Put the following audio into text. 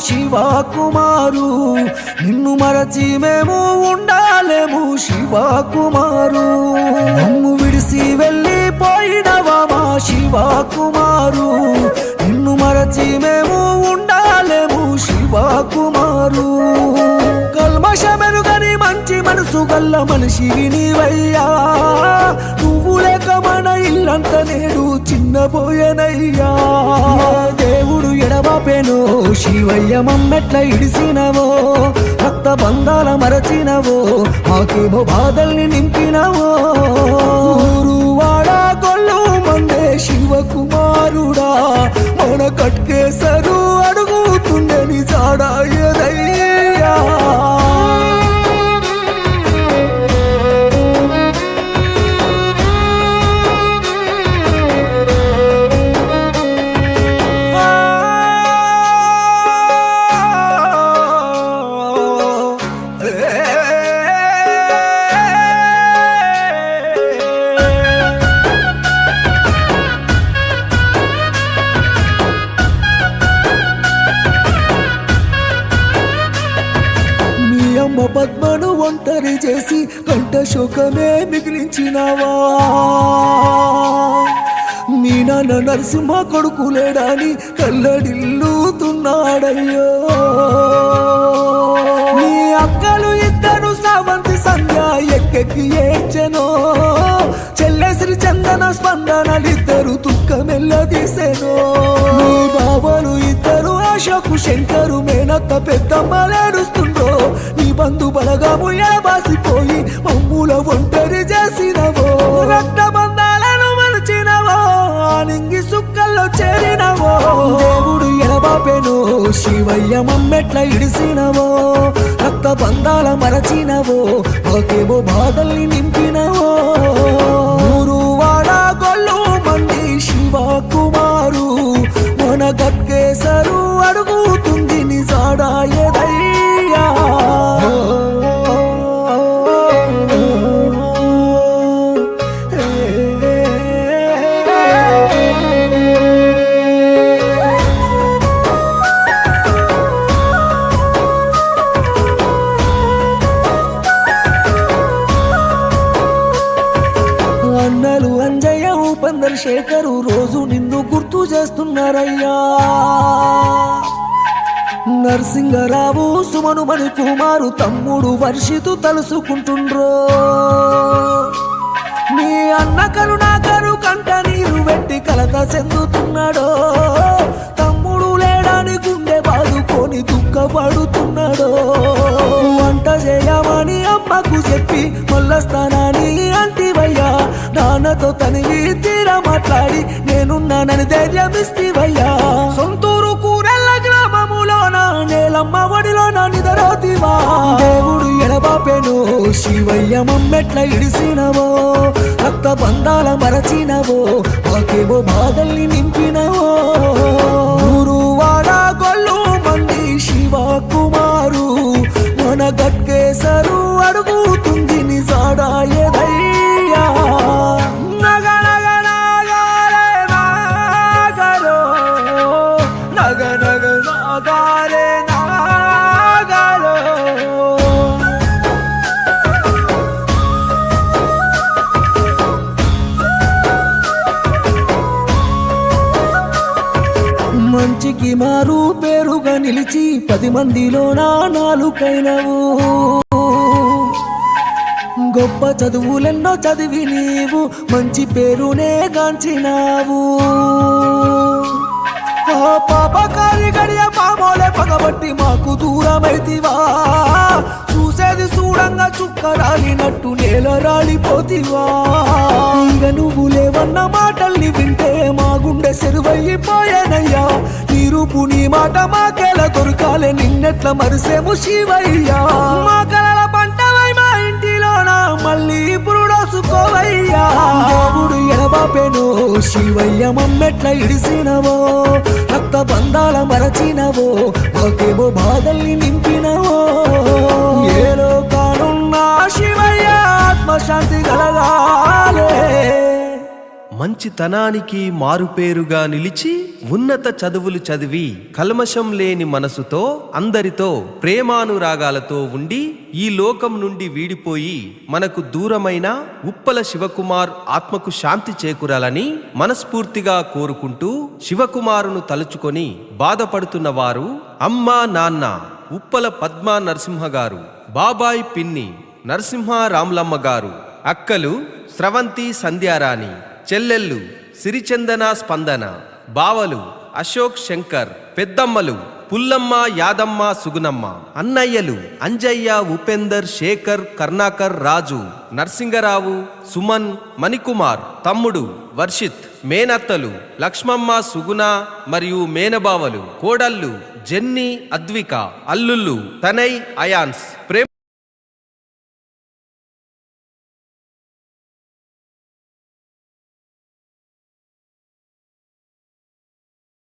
శివకుమారు నిన్ను మరచి మేము ఉండాలేము శివకుమారు మమ్ము విడిసి వెళ్ళిపోయినవా మా శివకుమారు నిన్ను మరచి మేము ఉండాలేము శివకుమారు కల్మషమెరుగని మంచి మనసు గల్ల మనిషివి నీవయ్యా నువ్వు లేక మన ఇల్లంత నేడు చిన్నపోయనయ్యా దేవుడు ఎడబాపెను శివయ్య మమ్మెట్ల ఇడిసినవో రక్త బంధాల మరచినవో మాకేమో బాధల్ని నింపినవో ఊరు వాడ గొల్లు మందే శివకుమారుడా మన కట్కేసరు అడుగుతుండే నీ జాడాయదయ్యా పద్మను ఒంటరి చేసి కంట శోకమే మిగిలించినావా మీ నాన్న నరసింహ కొడుకు లేడాని కల్లడిల్లుతున్నాడయ్యో నీ అక్కలు ఇద్దరు శ్రావంతి సంధ్య ఎక్కెక్కి ఏడ్చెనో చెల్లెసిరి చందన స్పందనలిద్దరు దుఃఖమెల్ల తీసెనో నీ బావలు ఇద్దరు అశోకు శంకరు మేనత్త పెద్దమ్మలేడుస్తుండ్రో నీ బంధు బలగము ఎడబాసిపోయి మమ్ముల ఒంటరి చేసినవో రక్త బంధాలను మరచినవో నింగి సుక్కల్లో చేరినవో దేవుడు ఎడబాపెను శివయ్య మమ్మెట్ల ఇడిసినవో రక్త బంధాల మరచినవో మాకేమో బాధల్ని నింపినవో ఊరు వాడ గొల్లు మంది శివకుమారు మన గక్కేసరు అడుగుతుంది నిజాడాయదయ్యా అన్నలు అంజయ్య ఉపందర్ శేఖరు రోజు నిన్ను గుర్తు చేస్తున్నారయ్యా నరసింగరావు సుమను మణి కుమారు తమ్ముడు వర్షితు తలుసుకుంటుండ్రో నీ అన్న కరుణాకరు కంట నీరు పెట్టి కలత చెందుతున్నాడో తమ్ముడు లేడాని గుండె బాదుకొని దుఃఖపడుతున్నాడో వంట చేయమని అమ్మకు చెప్పి మల్లస్థానాన్ని అంటివయ్యా నాన్నతో తనివి తీరా మాట్లాడి నేనున్నానని ధైర్యమిస్తివయ్యా సొంతూరు కూరెల్ల గ్రామములోన నేలమ్మ ఒడిలోన నిదరోతివా దేవుడు ఎడబాపెను శివయ్య మమ్మెట్ల ఇడిసినవో రక్త బంధాల మరచినవో మాకేమో బాధల్ని నింపినవో ఊరు వాడ గొల్లు మంది శివకుమారు మన గట్కేసరు అడుగుతుంది నిజాడాయదయ్యా నగ నగ నాగారే నాగరో నగ నగ నాగారే నాగరో మంచికి మారు పేరుగా నిలిచి 10 మందిలో నాలుకైనవు గొప్ప చదువులెన్నో చదివి నీవు మంచి పేరునే గాంచినావు పాపకారి గడియ మామూలే పగబట్టి మాకు దూరమైతివా చూసేది చూడంగా చుక్క రాలినట్టు నేల రాలిపోతివా ఇక నువ్వు లేవన్న మాటల్ని వింటే మా గుండె సెరువైపోయానయ్యా నీ రూపు నీ మాట మాకేలా దొరకాలే నిన్నెట్ల మరిసేము శివయ్యా మా కలల పంటవై మా ఇంటిలోన మళ్ళీ పురుడోసుకోవయ్యా దేవుడు ఎడబాపెను శివయ్య మమ్మెట్ల ఇడిసినవో రక్త బంధాల మరచినవో మాకేమో బాధల్ని నింపినవో ఏలో కానున్నా శివయ్య ఆత్మశాంతి కలగాలే మంచితనానికి మారుపేరుగా నిలిచి ఉన్నత చదువులు చదివి కల్మషం లేని మనసుతో అందరితో ప్రేమానురాగాలతో ఉండి ఈ లోకం నుండి వీడిపోయి మనకు దూరమైన ఉప్పల శివకుమార్ ఆత్మకు శాంతి చేకూరాలని మనస్ఫూర్తిగా కోరుకుంటూ శివకుమారును తలుచుకొని బాధపడుతున్న వారు అమ్మా నాన్న ఉప్పల పద్మా నరసింహ గారు, బాబాయ్ పిన్ని నరసింహ రామ్లమ్మ గారు, అక్కలు స్రవంతి సంధ్యారాణి, చెల్లెళ్ళు సిరిచందన స్పందన, బావలు అశోక్ శంకర్, పెద్దమ్మలు పుల్లమ్మ యాదమ్మ సుగునమ్మ, అన్నయ్యలు అంజయ్య ఉపేందర్ శేఖర్ కర్ణాకర్ రాజు నర్సింగరావు సుమన్ మణికుమార్, తమ్ముడు వర్షిత్, మేనత్తలు లక్ష్మమ్మ సుగుణ మరియు మేనబావలు, కోడళ్ళు జెన్నీ అద్విక, అల్లుళ్ళు తనయ్ అయాన్స్, ప్రేమ